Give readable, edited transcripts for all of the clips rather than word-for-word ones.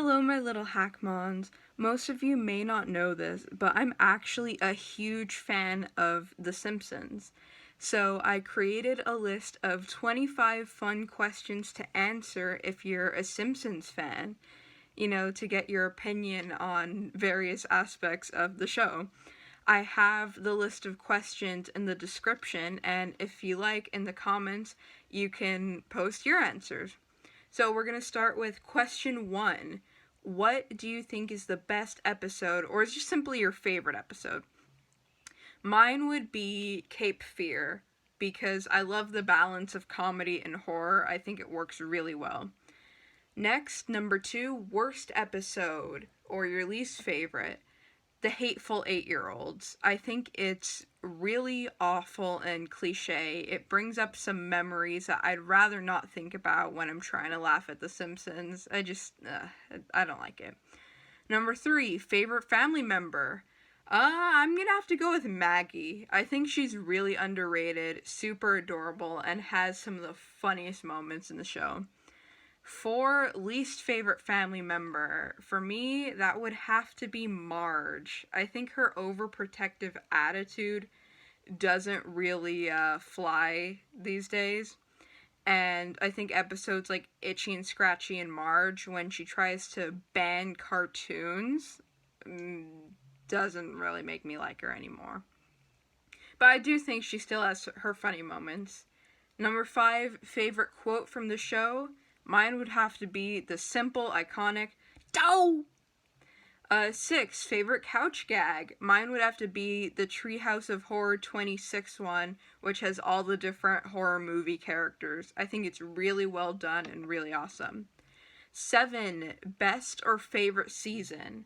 Hello, my little hackmons. Most of you may not know this, but I'm actually a huge fan of The Simpsons. So I created a list of 25 fun questions to answer if you're a Simpsons fan, to get your opinion on various aspects of the show. I have the list of questions in the description, and if you like, in the comments, you can post your answers. So we're going to start with question 1. What do you think is the best episode, or is just simply your favorite episode? Mine would be Cape Fear, because I love the balance of comedy and horror. I think it works really well. Next, number 2, worst episode, or your least favorite. The Hateful Eight-Year-Olds. I think it's really awful and cliche. It brings up some memories that I'd rather not think about when I'm trying to laugh at The Simpsons. I don't like it. Number 3, favorite family member. I'm gonna have to go with Maggie. I think she's really underrated, super adorable, and has some of the funniest moments in the show. 4, least favorite family member. For me, that would have to be Marge. I think her overprotective attitude doesn't really fly these days. And I think episodes like Itchy and Scratchy and Marge, when she tries to ban cartoons, doesn't really make me like her anymore. But I do think she still has her funny moments. Number 5, favorite quote from the show. Mine would have to be the simple, iconic, "Dow!" 6, favorite couch gag. Mine would have to be the Treehouse of Horror 26 one, which has all the different horror movie characters. I think it's really well done and really awesome. 7, best or favorite season.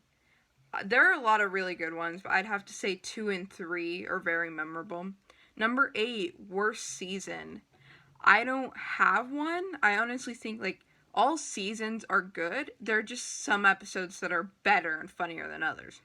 There are a lot of really good ones, but I'd have to say 2 and 3 are very memorable. Number 8, worst season. I don't have one. I honestly think, all seasons are good. There are just some episodes that are better and funnier than others.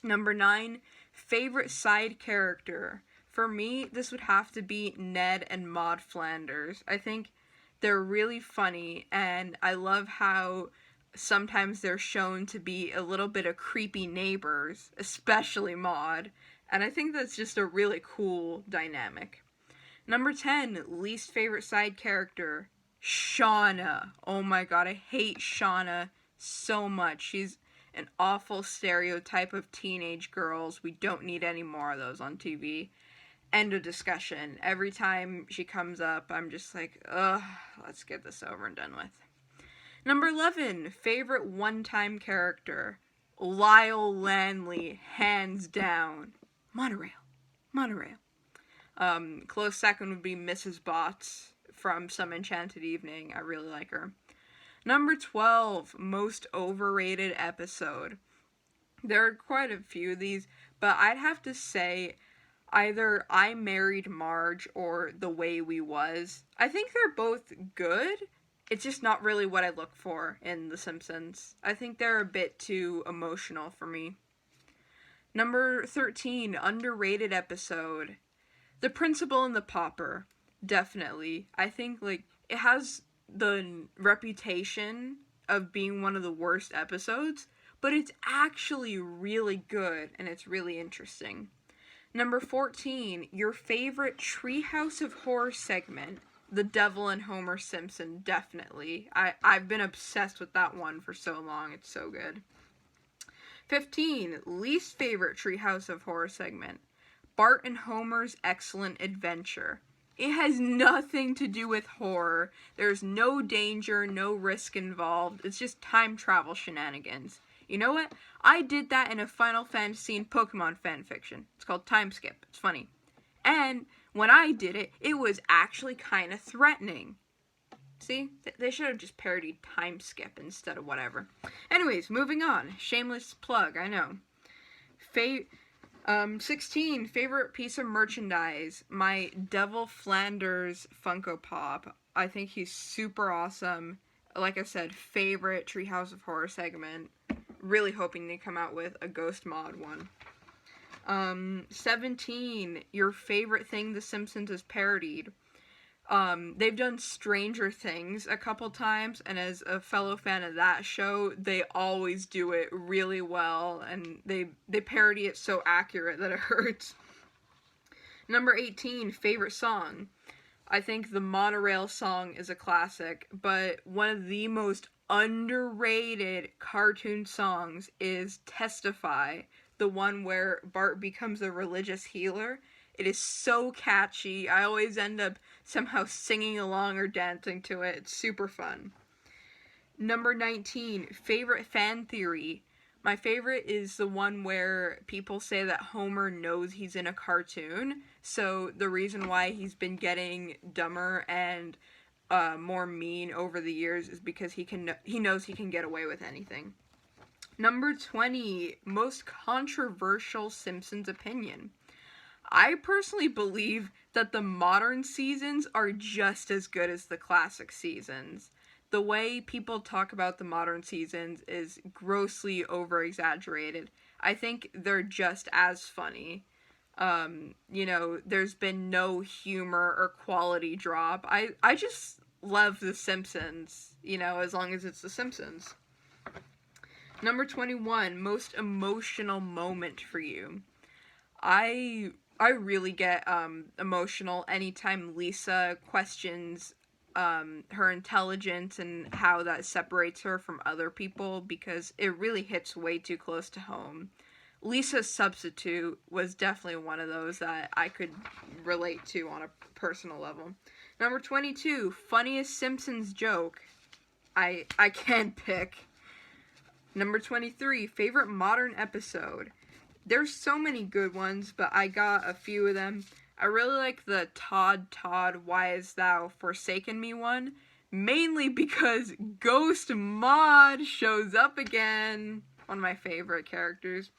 Number 9, favorite side character. For me, this would have to be Ned and Maude Flanders. I think they're really funny, and I love how sometimes they're shown to be a little bit of creepy neighbors, especially Maude, and I think that's just a really cool dynamic. Number 10, least favorite side character, Shauna. Oh my god, I hate Shauna so much. She's an awful stereotype of teenage girls. We don't need any more of those on TV. End of discussion. Every time she comes up, I'm just like, ugh, let's get this over and done with. Number 11, favorite one-time character, Lyle Landley, hands down. Monorail. Close second would be Mrs. Botts from Some Enchanted Evening. I really like her. Number 12, most overrated episode. There are quite a few of these, but I'd have to say either I Married Marge or The Way We Was. I think they're both good. It's just not really what I look for in The Simpsons. I think they're a bit too emotional for me. Number 13, underrated episode. The Principal and the Pauper, definitely. I think, it has the reputation of being one of the worst episodes, but it's actually really good, and it's really interesting. Number 14, your favorite Treehouse of Horror segment, The Devil and Homer Simpson, definitely. I've been obsessed with that one for so long, it's so good. 15, least favorite Treehouse of Horror segment, Bart and Homer's Excellent Adventure. It has nothing to do with horror. There's no danger, no risk involved. It's just time travel shenanigans. You know what? I did that in a Final Fantasy and Pokemon fanfiction. It's called Time Skip. It's funny. And when I did it, it was actually kind of threatening. See? They should have just parodied Time Skip instead of whatever. Anyways, moving on. Shameless plug, I know. 16, favorite piece of merchandise, my Devil Flanders Funko Pop. I think he's super awesome. Like I said, favorite Treehouse of Horror segment. Really hoping they come out with a Ghost Mod one. 17, your favorite thing The Simpsons has parodied. They've done Stranger Things a couple times, and as a fellow fan of that show, they always do it really well, and they parody it so accurate that it hurts. Number 18, favorite song. I think the Monorail song is a classic, but one of the most underrated cartoon songs is Testify, the one where Bart becomes a religious healer. It is so catchy. I always end up somehow singing along or dancing to it. It's super fun. Number 19, favorite fan theory. My favorite is the one where people say that Homer knows he's in a cartoon, so the reason why he's been getting dumber and more mean over the years is because he knows he can get away with anything. Number 20, most controversial Simpsons opinion. I personally believe that the modern seasons are just as good as the classic seasons. The way people talk about the modern seasons is grossly over-exaggerated. I think they're just as funny. There's been no humor or quality drop. I just love The Simpsons, as long as it's The Simpsons. Number 21, most emotional moment for you. I really get emotional anytime Lisa questions her intelligence and how that separates her from other people, because it really hits way too close to home. Lisa's substitute was definitely one of those that I could relate to on a personal level. Number 22, funniest Simpsons joke. I can't pick. Number 23, favorite modern episode. There's so many good ones, but I got a few of them. I really like the Todd, why hast thou forsaken me one, mainly because Ghost Maud shows up again. One of my favorite characters.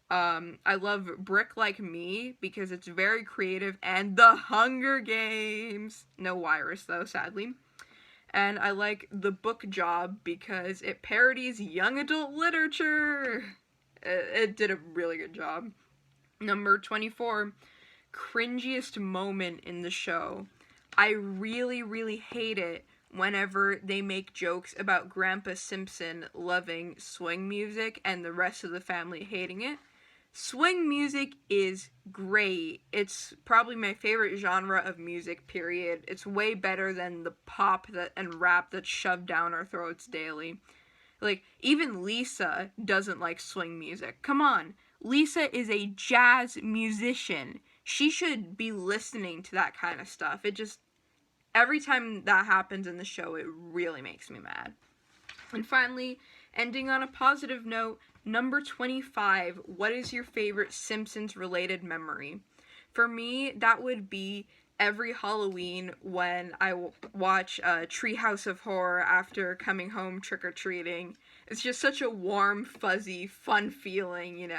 I love Brick Like Me because it's very creative, and The Hunger Games. No virus though, sadly. And I like The Book Job because it parodies young adult literature. It did a really good job. Number 24, cringiest moment in the show. I really, really hate it whenever they make jokes about Grandpa Simpson loving swing music and the rest of the family hating it. Swing music is great. It's probably my favorite genre of music, period. It's way better than the pop and rap that's shoved down our throats daily. Like, even Lisa doesn't like swing music. Come on. Lisa is a jazz musician. She should be listening to that kind of stuff. Every time that happens in the show, it really makes me mad. And finally, ending on a positive note, number 25, what is your favorite Simpsons-related memory? For me, that would be every Halloween when I watch Treehouse of Horror after coming home trick-or-treating. It's just such a warm, fuzzy, fun feeling,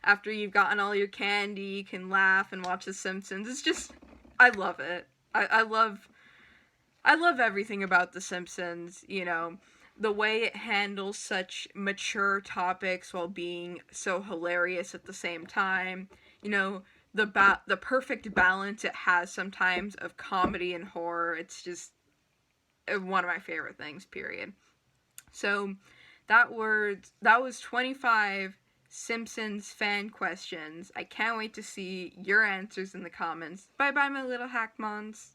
After you've gotten all your candy, you can laugh and watch The Simpsons. It's just, I love it. I love everything about The Simpsons, The way it handles such mature topics while being so hilarious at the same time. The perfect balance it has sometimes of comedy and horror. It's just one of my favorite things, period. So that was 25 Simpsons fan questions. I can't wait to see your answers in the comments. Bye bye, my little hackmons.